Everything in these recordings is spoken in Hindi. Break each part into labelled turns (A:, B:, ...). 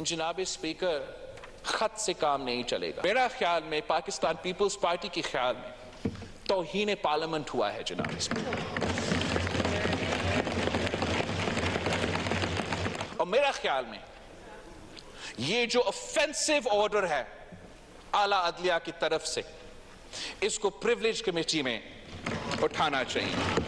A: जनाब स्पीकर, खत से काम नहीं चलेगा। मेरा ख्याल में, पाकिस्तान पीपल्स पार्टी के ख्याल में तौहीन पार्लियामेंट हुआ है जनाब स्पीकर। और मेरा ख्याल में ये जो ऑफेंसिव ऑर्डर है आला अदलिया की तरफ से, इसको प्रिविलेज कमेटी में उठाना चाहिए।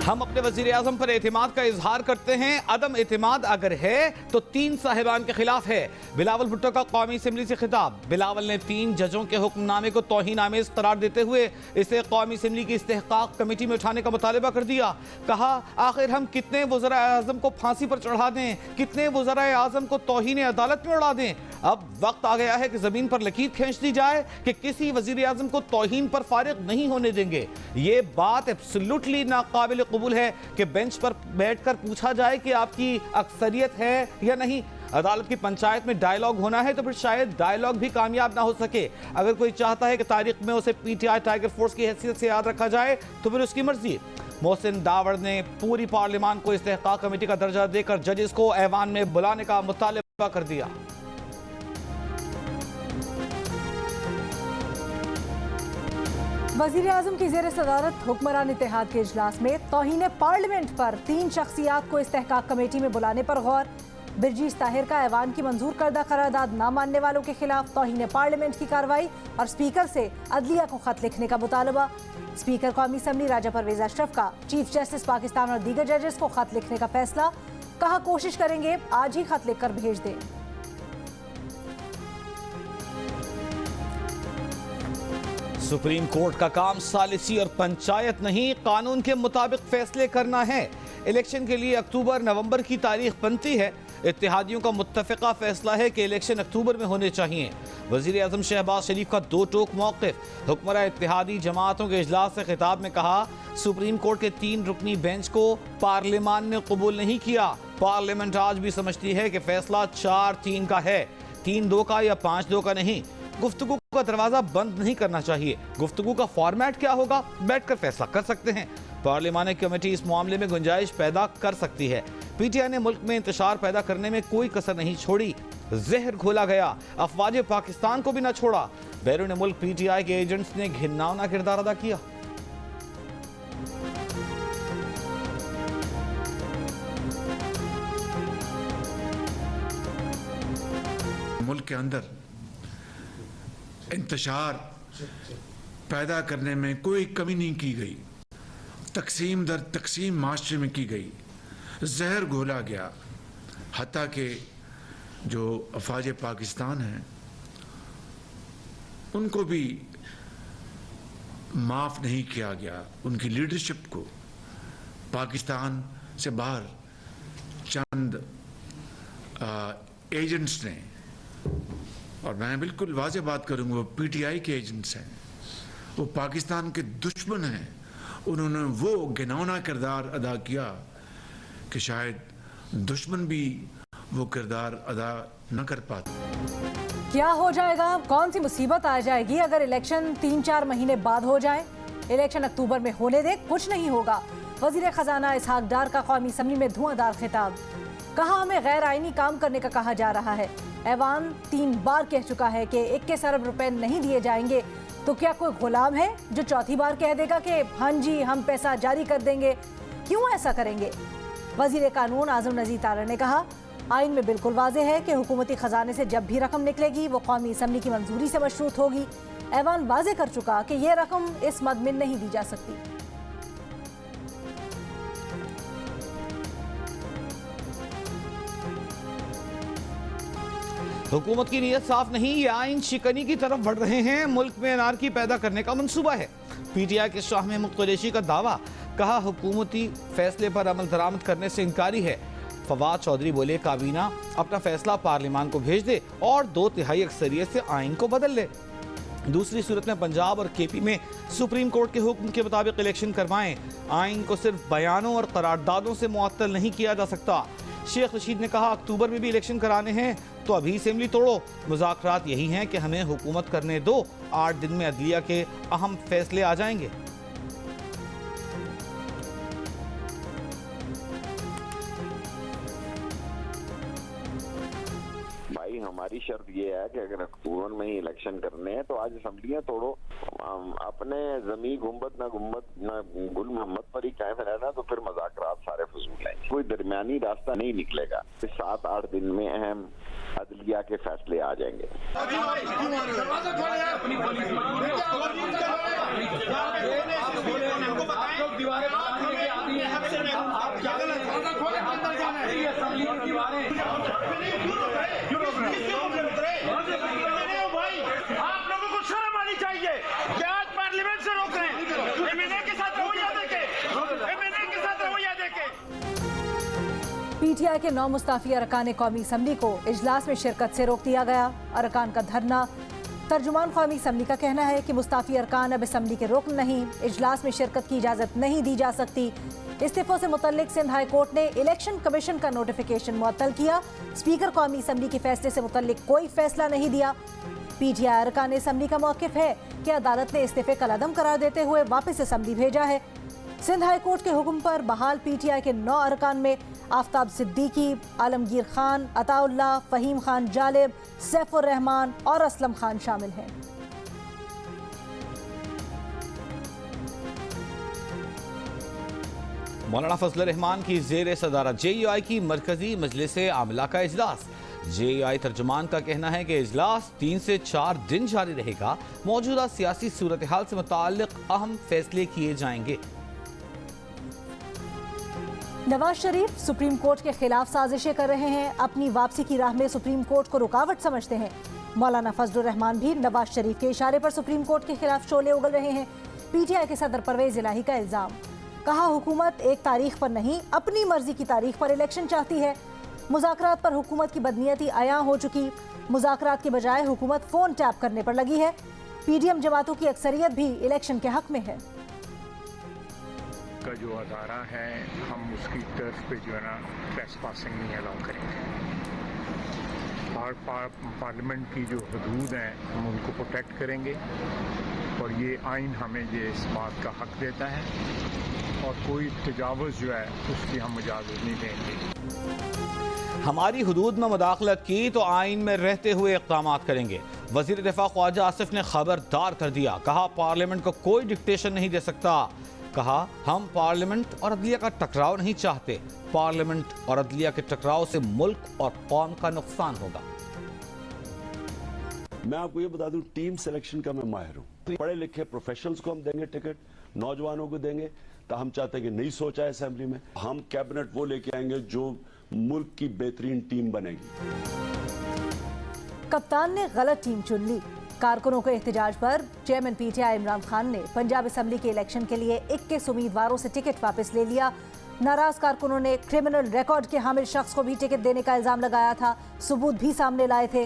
B: हम अपने वजीर आजम पर एतमाद का इजहार करते हैं। अदम एतमाद अगर है तो 3 साहिबान के खिलाफ है। बिलावल भुट्टो का कौमी असम्बली से खिताब। बिलावल ने 3 जजों के हुक्मनामे को तौहीन आमेज करार देते हुए इसे कौमी असम्बली की इस्तेहकाक कमेटी में उठाने का मुतालबा कर दिया। कहा, आखिर हम कितने वज़रा आज़म को फांसी पर चढ़ा दें, कितने वज़रा आज़म को तौहीन अदालत में उड़ा दें। अब वक्त आ गया है कि जमीन पर लकीर खींच दी जाए कि किसी वजीर आज़म को तौहीन पर फारिग नहीं होने देंगे। ये बात एब्सोल्युटली नाकाबिल कबूल है कि बेंच पर बैठकर पूछा जाए कि आपकी अक्सरियत है या नहीं। अदालत की पंचायत में डायलॉग होना है तो फिर शायद डायलॉग भी कामयाब ना हो सके। अगर कोई चाहता है कि तारीख में उसे पीटीआई टाइगर फोर्स की हैसियत से याद रखा जाए तो फिर उसकी मर्जी। मोहसिन दावड़ ने पूरी पार्लियामान को इस्तेहकाक कमेटी का दर्जा देकर जजेस को ऐवान में बुलाने का मुतालबा कर दिया।
C: वज़ीर आज़म की ज़ेर सदारत हुक्मरान इत्तेहाद के इजलास में तौहीन पार्लियामेंट पर 3 शख्सियात को इस्तेहकाक कमेटी में बुलाने पर गौर। बिरजीस ताहिर का ऐवान की मंजूर करदा करारदाद न मानने वालों के खिलाफ तौहीन पार्लियामेंट की कार्रवाई और स्पीकर से अदलिया को खत लिखने का मुतालबा। स्पीकर कौमी असम्बली राजा परवेज अशरफ का चीफ जस्टिस पाकिस्तान और दीगर जजेस को खत लिखने का फैसला। कहा, कोशिश करेंगे आज ही खत लिखकर भेज दें।
B: सुप्रीम कोर्ट का काम सालिसी और पंचायत नहीं, कानून के मुताबिक फैसले करना है। इलेक्शन के लिए अक्टूबर नवंबर की तारीख बनती है। इत्तेहादियों का मुत्तफ़िका फैसला है कि इलेक्शन अक्टूबर में होने चाहिए। वज़ीर आज़म शहबाज शरीफ का 2 टोक मौक़िफ़। हुक्मरान इत्तेहादी जमातों के इजलास से खिताब में कहा, सुप्रीम कोर्ट के 3 रुकनी बेंच को पार्लियामान ने कबूल नहीं किया। पार्लियामेंट आज भी समझती है कि फैसला 4-3 का है, 3-2 का या 5-2 का नहीं। गुफ्तगू का दरवाजा बंद नहीं करना चाहिए। गुफ्तगू का फॉर्मेट क्या होगा, बैठकर फैसला कर सकते हैं। पार्लियामानी कमेटी इस मामले में गुंजाइश पैदा कर सकती है। पीटीआई ने मुल्क में इंतशार पैदा करने में कोई कसर नहीं छोड़ी। जहर घोला गया, अफवाज पाकिस्तान को भी न छोड़ा। बैरून मुल्क पीटीआई के एजेंट्स ने घिनौना किरदार अदा किया।
D: मुल्क के अंदर इंतशार पैदा करने में कोई कमी नहीं की गई। तकसीम दर तकसीम माशरे में की गई, जहर घोला गया। हत्ता के जो अफवाज पाकिस्तान हैं उनको भी माफ़ नहीं किया गया। उनकी लीडरशिप को पाकिस्तान से बाहर चंद एजेंट्स ने, और मैं बिल्कुल वाज़े बात करूंगा, वो पीटीआई के एजेंट्स हैं, वो पाकिस्तान के दुश्मन हैं। उन्होंने वो घिनौना किरदार अदा किया कि शायद दुश्मन भी वो किरदार अदा न कर पाते।
C: क्या हो जाएगा, कौन सी मुसीबत आ जाएगी अगर इलेक्शन 3-4 महीने बाद हो जाए? इलेक्शन अक्टूबर में होने दे, कुछ नहीं होगा। वजीर खजाना इसहाक डार का कौमी असम्बली में धुआंधार खिताब। कहा, हमें गैर आईनी काम करने का कहा जा रहा है। ऐवान 3 बार कह चुका है कि 21 अरब रुपए नहीं दिए जाएंगे, तो क्या कोई गुलाम है जो चौथी बार कह देगा कि हाँ जी हम पैसा जारी कर देंगे? क्यों ऐसा करेंगे? वजीर कानून आजम नज़ीर तारा ने कहा, आइन में बिल्कुल वाज़ेह है कि हुकूमती खजाने से जब भी रकम निकलेगी वो कौमी असम्बली की मंजूरी से मशरूत होगी। ऐवान वाज़ेह कर चुका कि यह रकम इस मद में नहीं दी जा सकती।
B: हुकूमत की नीयत साफ नहीं, ये आइन शिकनी की तरफ बढ़ रहे हैं। मुल्क में अनारकी पैदा करने का मंसूबा है। पीटीआई के शाह में मुख्तरेशी का दावा। कहा, हुकूमती फैसले पर अमल दरामद करने से इनकारी है। फवाद चौधरी बोले, काबीना अपना फैसला पार्लियामान को भेज दे और 2/3 अक्सरियत से आइन को बदल ले। दूसरी सूरत में पंजाब और केपी में सुप्रीम कोर्ट के हुक्म के मुताबिक इलेक्शन करवाएं। आइन को सिर्फ बयानों और करारदादों से मुअत्तल नहीं किया जा सकता। शेख रशीद ने कहा, अक्टूबर में भी इलेक्शन कराने हैं तो अभी असेंबली तोड़ो। मुज़ाकरात यही हैं कि हमें हुकूमत करने दो, 8 दिन में अदलिया के अहम फैसले आ जाएंगे।
E: हमारी शर्त ये है कि अगर अक्टूबर में ही इलेक्शन करने हैं तो आज असम्बलियां तोड़ो, अपने जमी गुम्बद ना गुल मोहम्मद पर ही कायम रहना, तो फिर मज़ाकरात सारे फजूल हैं। कोई दरमियानी रास्ता नहीं निकलेगा। 7-8 दिन में अहम अदलिया के फैसले आ जाएंगे।
F: आप लोगों को शर्म आनी चाहिए कि आज पार्लियामेंट से रोक रहे हैं। एमएनए के साथ रवैया देखे।
C: पीटीआई के 9 मुस्ताफी अरकान कौमी असम्बली को इजलास में शिरकत से रोक दिया गया। अरकान का धरना। तर्जुमान कौमी असम्बली का कहना है कि मुस्ताफी अरकान अब असम्बली के रुकन नहीं, इजलास में शिरकत की इजाज़त नहीं दी जा सकती। इस्तीफों से मुतल्लिक सिंध हाई कोर्ट ने इलेक्शन कमीशन का नोटिफिकेशन मुअत्तल किया। स्पीकर कौमी असम्बली के फैसले से मुतल्लिक कोई फैसला नहीं दिया। पीटीआई अरकान असम्बली का मौक़िफ़ है कि अदालत ने इस्तीफे का अदम करार देते हुए वापस असम्बली भेजा है। सिंध हाई कोर्ट के हुक्म पर बहाल पीटीआई के 9 अरकान में आफ्ताब सिद्दीकी, आलमगीर खान, अताउल्लाह, फ़हीम खान जालिब, सैफुर रहमान और असलम खान शामिल हैं।
B: मौलाना फजल रहमान की ज़ेर सदारत JUI की मरकजी मजलिस आमिला का इजलास। JUI तर्जुमान का कहना है कि इजलास 3 से 4 दिन जारी रहेगा। मौजूदा सियासी सूरत हाल से मुताल्लिक अहम फैसले किए जाएंगे।
C: नवाज शरीफ सुप्रीम कोर्ट के खिलाफ साजिशें कर रहे हैं, अपनी वापसी की राह में सुप्रीम कोर्ट को रुकावट समझते हैं। मौलाना फजल रहमान भी नवाज शरीफ के इशारे पर सुप्रीम कोर्ट के खिलाफ शोले उगल रहे हैं। पीटीआई के सदर परवेज इलाही का इल्जाम। कहा, हुकूमत एक तारीख पर नहीं, अपनी मर्जी की तारीख पर इलेक्शन चाहती है। मुज़ाकरात पर हुकूमत की बदनीयती आया हो चुकी। मुज़ाकरात के बजाय हुकूमत फोन टैप करने पर लगी है। PDM जमातों की अक्सरियत भी इलेक्शन के हक में है।
G: का जो अदारा है, हम उसकी तरफ पे जो है ना ट्रेस पासिंग नहीं अलाउ करेंगे। और पार्लियामेंट की जो हदूद हैं हम उनको प्रोटेक्ट करेंगे और ये आइन हमें ये इस बात का हक देता है और कोई तजावुज़ जो है उसकी हम इजाज़त नहीं देंगे।
B: हमारी हुदूद में मुदाखलत की तो आइन में रहते हुए इक़दाम करेंगे। वज़ीर दिफा ख्वाजा आसिफ ने खबरदार कर दिया। कहा, पार्लियामेंट को कोई डिक्टेशन नहीं दे सकता। कहा, हम पार्लियामेंट और अदलिया का टकराव नहीं चाहते। पार्लियामेंट और अदलिया के टकराव से मुल्क और कौम का नुकसान होगा।
H: मैं आपको ये बता दूं, टीम सिलेक्शन का मैं माहिर हूँ। पढ़े लिखे प्रोफेशनल्स को हम देंगे टिकट, नौजवानों को देंगे। तो हम चाहते हैं कि नहीं सोचा है असेंबली में, हम कैबिनेट वो लेके आएंगे जो मुल्क की बेहतरीन टीम बनेगी।
C: कप्तान ने गलत टीम चुन ली। कारकुनों के एहतजाज पर चेयरमैन पीटीआई इमरान खान ने पंजाब असम्बली के इलेक्शन के लिए 21 उम्मीदवारों से टिकट वापस ले लिया। नाराज कारकुनों ने क्रिमिनल रिकॉर्ड के हामिल शख्स को भी टिकट देने का इल्जाम लगाया था। सबूत भी सामने लाए थे।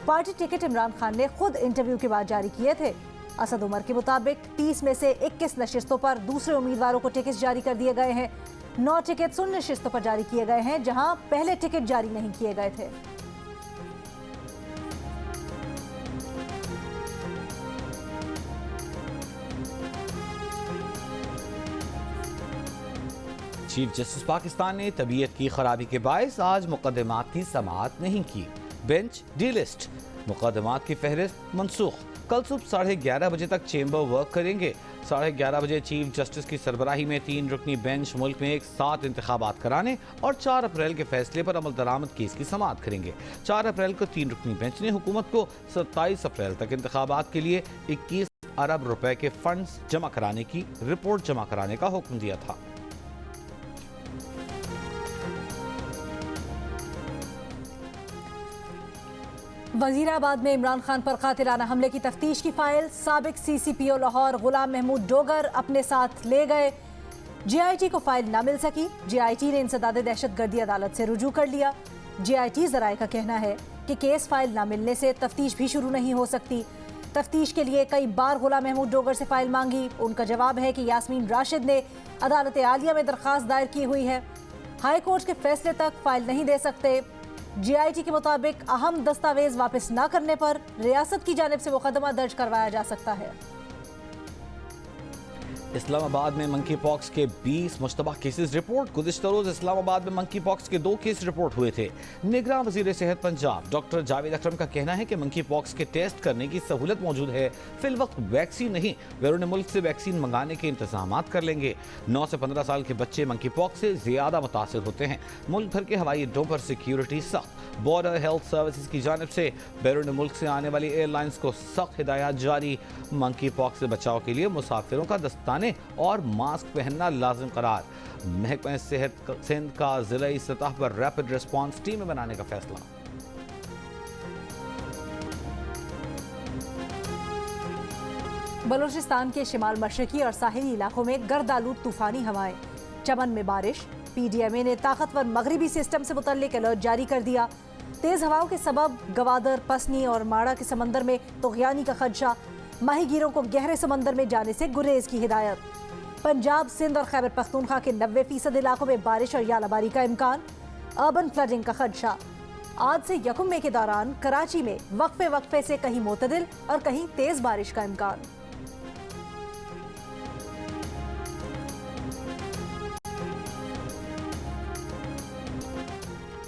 C: पार्टी टिकट इमरान खान ने खुद इंटरव्यू के बाद जारी किए थे। असद उमर के मुताबिक 30 में से 21 नशिस्तों पर दूसरे उम्मीदवारों को टिकट जारी कर दिए गए हैं। 9 टिकट उन नशिस्तों पर जारी किए गए हैं जहां पहले टिकट जारी नहीं किए गए थे।
B: चीफ जस्टिस पाकिस्तान ने तबीयत की खराबी के बायस आज मुकदमात की समाअत नहीं की। Bench delist. मुकदमात की फहरिस्त मनसूख। कल सुबह 11:30 बजे तक चेंबर वर्क करेंगे। 11:30 बजे चीफ जस्टिस की सरबराही में 3 रुकनी बेंच मुल्क में एक साथ इंतखाबात कराने और 4 अप्रैल के फैसले पर अमल दरामद केस की समाअत करेंगे। 4 अप्रैल को 3 रुकनी बेंच ने हुकूमत को 27 अप्रैल तक इंतखाबात के लिए 21 अरब रुपए के फंड्स जमा कराने की रिपोर्ट जमा कराने का हुक्म दिया था।
C: वजीराबाद में इमरान खान पर कातिलाना हमले की तफ्तीश की फाइल साबिक CCPO लाहौर गुलाम महमूद डोगर अपने साथ ले गए। JIT को फाइल ना मिल सकी। JIT ने इंसदाद दहशतगर्दी अदालत से रुजू कर लिया। JIT ज़राए का कहना है कि केस फाइल ना मिलने से तफ्तीश भी शुरू नहीं हो सकती। तफ्तीश के लिए कई बार गुलाम महमूद डोगर से फाइल मांगी। उनका जवाब है कि यास्मीन राशिद ने अदालत आलिया में दरख्वास्त दायर की हुई है। हाई कोर्ट के फैसले तक फाइल नहीं दे सकते। JIT के मुताबिक अहम दस्तावेज वापस न करने पर रियासत की जानिब से मुकदमा दर्ज करवाया जा सकता है।
B: इस्लामाबाद में मंकी पॉक्स के 20 मुश्तबा केसेस रिपोर्ट। गुज़िश्ता रोज इस्लामाबाद में मंकी पॉक्स के 2 केस रिपोर्ट हुए थे। निगरान वज़ीर सेहत पंजाब डॉक्टर जावेद अकरम का कहना है कि मंकी पॉक्स के टेस्ट करने की सहूलत मौजूद है। फिल वक्त वैक्सीन नहीं, बैरून मुल्क से वैक्सीन मंगाने के इंतजाम कर लेंगे। 9 से 15 साल के बच्चे मंकी पॉक्स से ज्यादा मुतासिर होते हैं। मुल्क भर के हवाई अड्डों पर सिक्योरिटी सख्त। बॉर्डर हेल्थ सर्विसेज की जानिब से बैरून मुल्क से आने वाली एयरलाइंस को सख्त हिदायत जारी। मंकी पॉक्स से बचाव के लिए मुसाफिरों का दस्ताने और मास्क पहनना लाजिम करार। महकमा सेहत सिंध का जिलाई सतह पर रैपिड रिस्पांस टीम बनाने का फैसला।
C: बलूचिस्तान के शिमाल मशरकी और साहिली इलाकों में गर्दालूद तूफानी हवाएं। चमन में बारिश। PDMA ने ताकतवर मगरिबी सिस्टम से मुतल्लिक अलर्ट जारी कर दिया। तेज हवाओं के सबब गवादर, पसनी और माड़ा के समंदर में तुग़यानी का खदशा। माहीगीरों को गहरे समंदर में जाने से गुरेज की हिदायत। पंजाब, सिंध और खैबर पख्तूनख्वा के 90% इलाकों में बारिश और यालाबारी का इम्कान। अर्बन फ्लडिंग का खदशा। आज से यकम मई के दौरान कराची में वक्फे वक्फे से कहीं मोतदिल और कहीं तेज बारिश का इम्कान।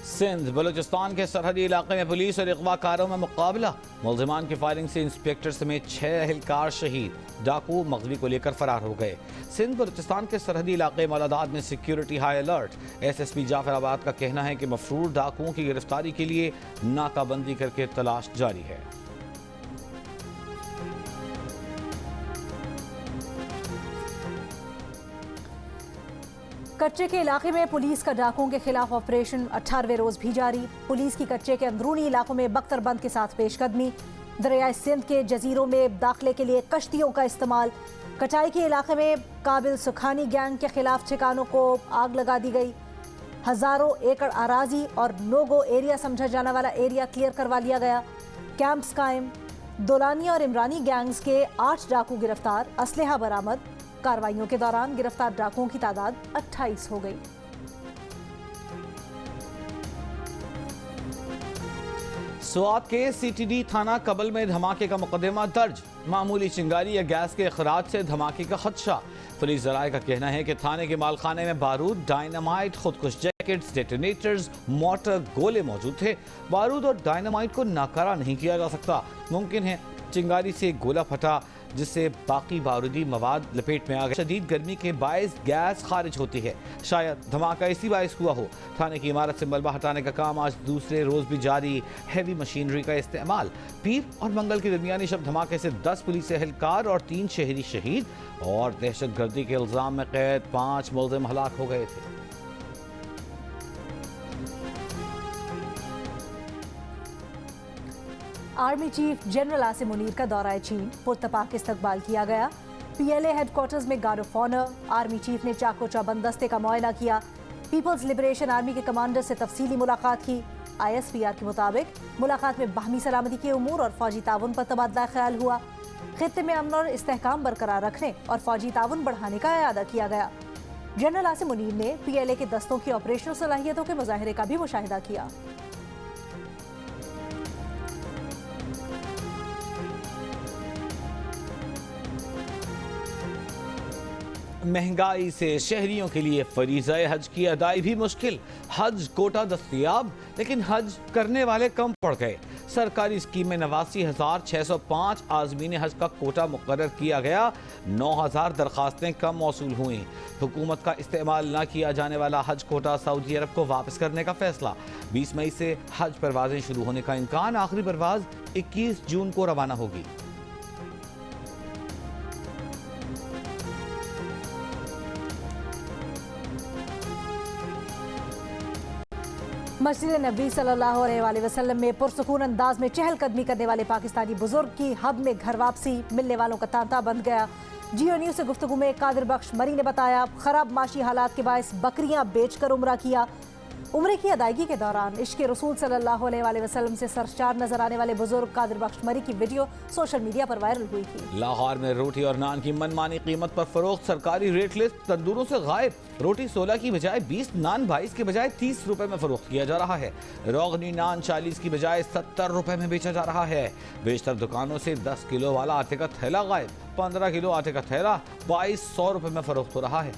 B: सिंध बलूचिस्तान के सरहदी इलाके में पुलिस और अगवाकारों में मुकाबला। मुल्जिमान की फायरिंग से इंस्पेक्टर समेत 6 एहलकार शहीद। डाकू मगवी को लेकर फरार हो गए। सिंध बलूचिस्तान के सरहदी इलाके मौलादाद में security high alert. SSP Jafrabad का कहना है कि मफरूर डाकुओं की गिरफ्तारी के लिए नाकाबंदी करके तलाश जारी है।
C: कच्चे के इलाके में पुलिस का डाकुओं के खिलाफ ऑपरेशन 18वें रोज भी जारी। पुलिस की कच्चे के अंदरूनी इलाकों में बख्तरबंद के साथ पेशकदमी। दरियाए सिंध के जजीरों में दाखिले के लिए कश्तियों का इस्तेमाल। कटाई के इलाके में काबिल सुखानी गैंग के खिलाफ ठिकानों को आग लगा दी गई। हजारों एकड़ अराजी और नो-गो एरिया समझा जाने वाला एरिया क्लियर करवा लिया गया। कैंप्स कायम। दोलानी और इमरानी गैंग्स के 8 डाकू गिरफ्तार। असलहा बरामद। कार्रवाइयों के दौरान गिरफ्तार डाकुओं की तादाद 28 हो गई।
B: स्वात के CTD थाना कबल में धमाके का मुकदमा दर्ज। मामूली चिंगारी या गैस के अखराज से धमाके का खदशा। पुलिस जराये का कहना है कि थाने के मालखाने में बारूद, डायनामाइट, खुदकुश जैकेट्स, डेटोनेटर्स, मोटर, गोले मौजूद थे। बारूद और डायनामाइट को नाकारा नहीं किया जा सकता। मुमकिन है चिंगारी से गोला फटा जिससे बाकी बारूदी मवाद लपेट में आ गए। शदीद गर्मी के बायस गैस खारिज होती है। शायद धमाका इसी बायस हुआ हो। थाने की इमारत से मलबा हटाने का काम आज दूसरे रोज भी जारी। हैवी मशीनरी का इस्तेमाल। पीर और मंगल के दरमियानी शब धमाके से 10 पुलिस एहलकार और 3 शहरी शहीद और दहशत गर्दी के इल्जाम में कैद 5 मुलजिम हलाक हो गए थे।
C: Army chief general Asim Munir का दौरा चीन। पुरतपाक इस्तकबाल किया गया। PLA हेडक्वार्टर्स में guard of honour. Army chief ने चाको चौबंद दस्ते का मुआयना किया। पीपल्स लिबरेशन आर्मी के कमांडर से तफसीली मुलाकात की। ISPR के मुताबिक मुलाकात में बाहमी सलामती के उमूर और फौजी ताउन पर तबादला ख्याल हुआ। खित्ते में अमन और इस्तेहकाम बरकरार रखने और फौजी ताउन बढ़ाने का इरादा किया गया। जनरल आसिम मुनीर ने PLA के दस्तों की ऑपरेशनल सलाहियतों के मुजाहिरे का भी मुशाहिदा किया।
B: महंगाई से शहरियों के लिए फरीज़ा हज की अदाई भी मुश्किल। हज कोटा दस्तयाब लेकिन हज करने वाले कम पड़ गए। सरकारी स्कीम में 89,605 आज़मीन हज का कोटा मुकर्रर किया गया। 9,000 दरखास्तें कम मौसूल हुई। हुकूमत का इस्तेमाल न किया जाने वाला हज कोटा सऊदी अरब को वापस करने का फैसला। 20 मई से हज परवाजें शुरू होने का इम्कान। आखिरी परवाज 21 जून को रवाना होगी।
C: मस्जिद नबी सल्लल्लाहु अलैहि वसल्लम में पुरसुकून अंदाज में चहलकदमी करने वाले पाकिस्तानी बुजुर्ग की हब में घर वापसी। मिलने वालों का तांता बंद गया। जियो न्यूज से गुफ्तगू में कादिर बख्श मरी ने बताया, खराब माशी हालात के बायस बकरियां बेचकर उम्रा किया। उम्रे की अदायगी के दौरान इश्क़ रसूल सल्लल्लाहु अलैहि वसल्लम से सरशार नजर आने वाले बुजुर्ग कादिर बख्श मरी की वीडियो सोशल मीडिया पर वायरल हुई थी।
B: लाहौर में रोटी और नान की मनमानी कीमत पर फरोख्त, सरकारी रेट लिस्ट तंदूरों से गायब। रोटी 16 की बजाय 20, नान 22 की बजाय 30 रुपए में फरोख्त किया जा रहा है। रोगनी नान 40 की बजाय 70 रुपए में बेचा जा रहा है। बेशतर दुकानों से 10 किलो वाला आटे का थैला गायब, 15 किलो आटे का थैला 2200 रुपए में फरोख्त हो रहा है।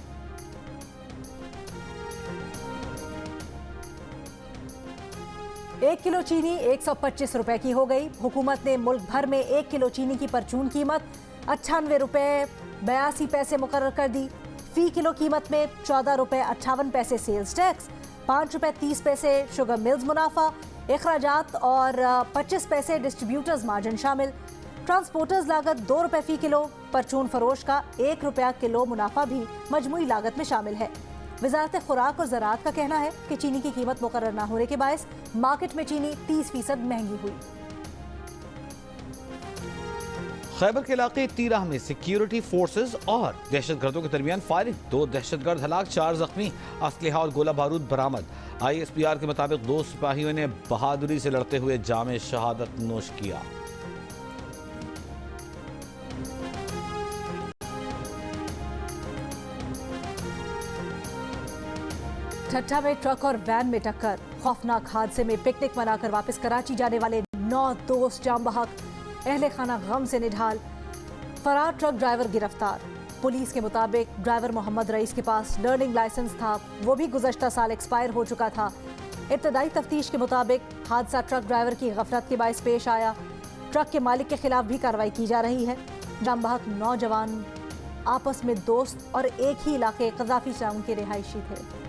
C: एक किलो चीनी 125 रुपए की हो गई। हुकूमत ने मुल्क भर में 1 किलो चीनी की परचून कीमत 98 रुपए 82 पैसे मुकर्रर कर दी। फी किलो कीमत में 14 रुपए 58 पैसे सेल्स टैक्स, 5 रुपए 30 पैसे शुगर मिल्स मुनाफा, अखराजात और 25 पैसे डिस्ट्रीब्यूटर्स मार्जिन शामिल। ट्रांसपोर्टर्स लागत 2 रुपए फी किलो, परचून फरोश का 1 रुपया किलो मुनाफा भी मजमूई लागत में शामिल है। वजारत खुराक और ज़राअत का कहना है कि चीनी की कीमत मुकर्रर न होने के बायस मार्केट में चीनी 30% महंगी हुई।
B: खैबर के इलाके तीराह में सिक्योरिटी फोर्सेस और दहशतगर्दों के दरमियान फायरिंग, 2 दहशतगर्द हलाक, 4 जख्मी, असलहा और गोला बारूद बरामद। ISPR के मुताबिक 2 सिपाहियों ने बहादुरी से लड़ते हुए जामे शहादत नोश किया।
C: ठट्ठा में ट्रक और वैन में टक्कर, खौफनाक हादसे में पिकनिक मनाकर वापस कराची जाने वाले 9 दोस्त जाम बहक, अहले खाना गम से निढाल। फरार ट्रक ड्राइवर गिरफ्तार। पुलिस के मुताबिक ड्राइवर मोहम्मद रईस के पास लर्निंग लाइसेंस था, वो भी गुज़श्ता साल एक्सपायर हो चुका था। इब्तदाई तफ्तीश के मुताबिक हादसा ट्रक ड्राइवर की गफलत के बायस पेश आया। ट्रक के मालिक के खिलाफ भी कार्रवाई की जा रही है। जाम बहक नौजवान आपस में दोस्त और एक ही इलाके कज़ाफी टाउन के रिहायशी थे।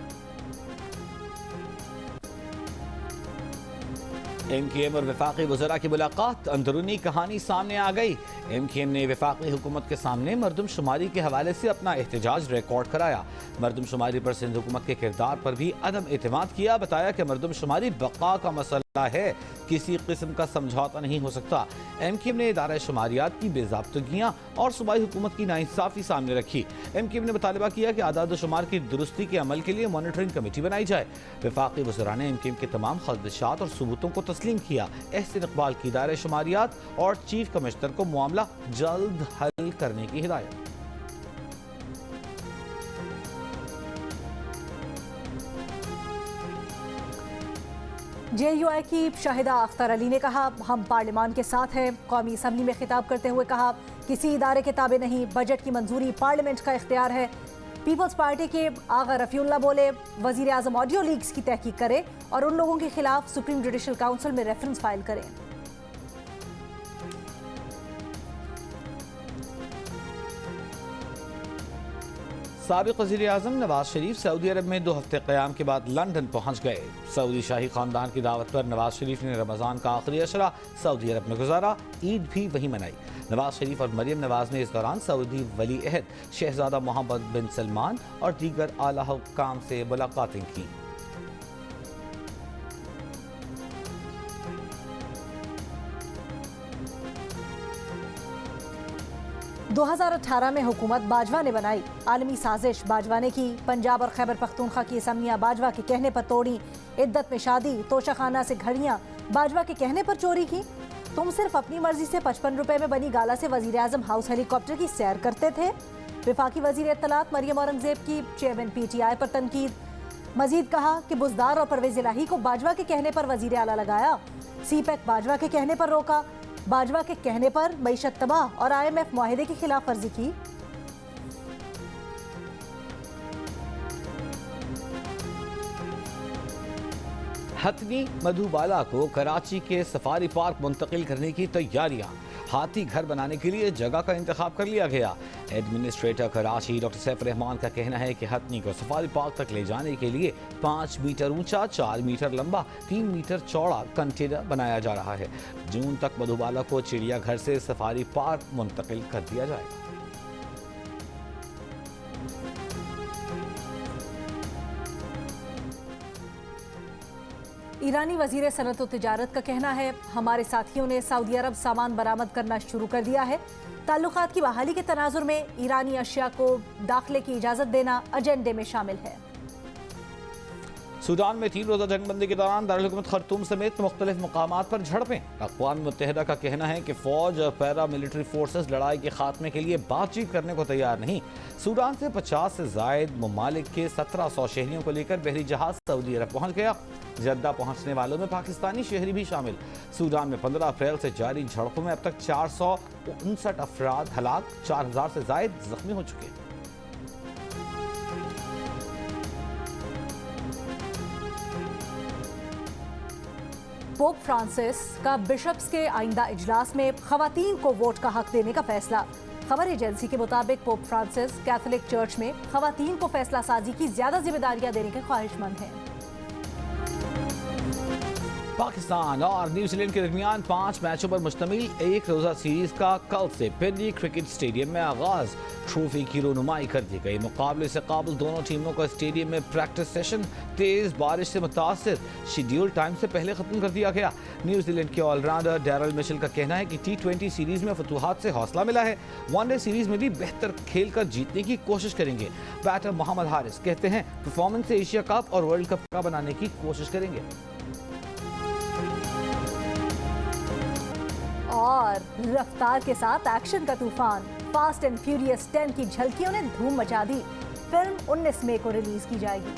B: MKM और वफाकी वज़रा की मुलाकात, अंदरूनी कहानी सामने आ गई। MKM ने वफाकी हुकूमत के सामने मरदमशुमारी के हवाले से अपना एहतजाज रिकॉर्ड कराया। मरदमशुमारी पर सिंध हुकूमत के किरदार पर भी अदम एतमाद किया। बताया कि मरदमशुमारी बका का मसला है, किसी किस्म का समझौता नहीं हो सकता। MKM ने इदारा शुमारियात की बेज़ाब्तगियाँ और सूबाई हुकूमत की नाइंसाफ़ी सामने रखी। MKM ने मुतालबा किया कि आदाद शुमार की दुरुस्ती के अमल के लिए मॉनिटरिंग कमेटी बनाई जाए। वफाकी वज़रा ने MKM के तमाम खदशात और सबूतों को तस्लीम किया। एहसन इकबाल की इदारे शुमारियात और चीफ कमिश्नर को मामला जल्द हल करने की हिदायत।
C: JUI की शाहिदा अख्तर अली ने कहा, हम पार्लियामान के साथ हैं। कौमी असम्बली में खिताब करते हुए कहा, किसी इदारे के ताबे नहीं, बजट की मंजूरी पार्लियामेंट का इख्तियार है। पीपल्स पार्टी के आगा रफीउल्लाह बोले, वजीर आजम ऑडियो लीक्स की तहकीक करे और उन लोगों के खिलाफ सुप्रीम जुडिशल काउंसिल में रेफरेंस फाइल करें।
B: साबिक वज़ीर आज़म नवाज शरीफ सऊदी अरब में 2 हफ्ते क़याम के बाद लंदन पहुँच गए। सऊदी शाही ख़ानदान की दावत पर नवाज शरीफ ने रमज़ान का आखिरी अशरा सऊदी अरब में गुजारा, ईद भी वहीं मनाई। नवाज शरीफ और मरियम नवाज ने इस दौरान सऊदी वली अहद शहजादा मोहम्मद बिन सलमान और दीगर आला हुक्काम से मुलाकातें की।
C: 2018 में हुकूमत बाजवा ने बनाई, आलमी साजिश बाजवा ने की। पंजाब और खैबर पख्तूनख्वा की असम्बलियाँ बाजवा के कहने पर तोड़ी। इद्दत में शादी, तोशाखाना से घड़ियाँ बाजवा के कहने पर चोरी की। तुम सिर्फ अपनी मर्जी से 55 रुपए में बनी गाला से वजीर आजम हाउस हेलीकॉप्टर की सैर करते थे। विफाकी वजीर इत्तलात मरियम औरंगजेब की चेयरमैन PTI पर तनकीद। मजीद कहा कि बुजदार और परवेज इलाही को बाजवा के कहने पर वजीर आला लगाया। CPEC बाजवा के कहने पर रोका। बाजवा के कहने पर मईशत तबाह और IMF मुआहिदे की खिलाफ वर्जी की।
B: हथनी मधुबाला को कराची के सफारी पार्क मुंतकिल करने की तैयारियां। हाथी घर बनाने के लिए जगह का इंतखाब कर लिया गया। एडमिनिस्ट्रेटर कराची डॉक्टर सैफ रहमान का कहना है कि हथनी को सफारी पार्क तक ले जाने के लिए 5 मीटर ऊंचा, 4 मीटर लंबा, 3 मीटर चौड़ा कंटेनर बनाया जा रहा है। जून तक मधुबाला को चिड़ियाघर से सफारी पार्क मुंतकिल कर दिया जाएगा।
C: ईरानी वजीर सनत व तिजारत का कहना है, हमारे साथियों ने सऊदी अरब सामान बरामद करना शुरू कर दिया है। ताल्लुकात की बहाली के तनाजुर में ईरानी अशिया को दाखिले की इजाज़त देना एजेंडे में शामिल है।
B: सूडान में 3 रोजा जंगबंदी के दौरान दारुल हुकूमत खर्तूम समेत मुख्तलिफ मुकामात पर झड़पें। अक़वाम मुत्तहिदा का कहना है कि फौज और पैरा मिलिट्री फोर्सेस लड़ाई के खात्मे के लिए बातचीत करने को तैयार नहीं। सूडान से 50 से जायद ममालिक के 1700 शहरियों को लेकर बहरी जहाज सऊदी अरब पहुंच गया। जद्दा पहुंचने वालों में पाकिस्तानी शहरी भी शामिल। सूडान में 15 अप्रैल से जारी झड़पों में अब तक 459 अफराद हलाक, 4000 से जायद जख्मी हो चुके हैं।
C: पोप फ्रांसिस का बिशप्स के आइंदा इजलास में खवातीन को वोट का हक देने का फैसला। खबर एजेंसी के मुताबिक पोप फ्रांसिस कैथोलिक चर्च में खवातीन को फैसला साजी की ज्यादा जिम्मेदारियां देने के ख्वाहिशमंद हैं।
B: पाकिस्तान और न्यूजीलैंड के दरमियान 5 मैचों पर मुश्तमिल एक रोजा सीरीज का कल से पिंडी क्रिकेट स्टेडियम में आगाज। ट्रॉफी की रोनुमाई कर दी गई। मुकाबले से काबिल दोनों टीमों का स्टेडियम में प्रैक्टिस सेशन तेज बारिश से मुतासर शेड्यूल टाइम से पहले खत्म कर दिया गया। न्यूजीलैंड के ऑलराउंडर डैरल मिशेल का कहना है कि T20 सीरीज में फतूहात से हौसला मिला है। वनडे सीरीज में भी बेहतर खेलकर जीतने की कोशिश करेंगे। बैटर मोहम्मद हारिस कहते हैं परफॉर्मेंस से एशिया कप और वर्ल्ड कप का बनाने की कोशिश करेंगे।
C: और रफ्तार के साथ एक्शन का तूफान फास्ट एंड फ्यूरियस 10 की झलकियों ने धूम मचा दी। फिल्म 19 मई को रिलीज की जाएगी।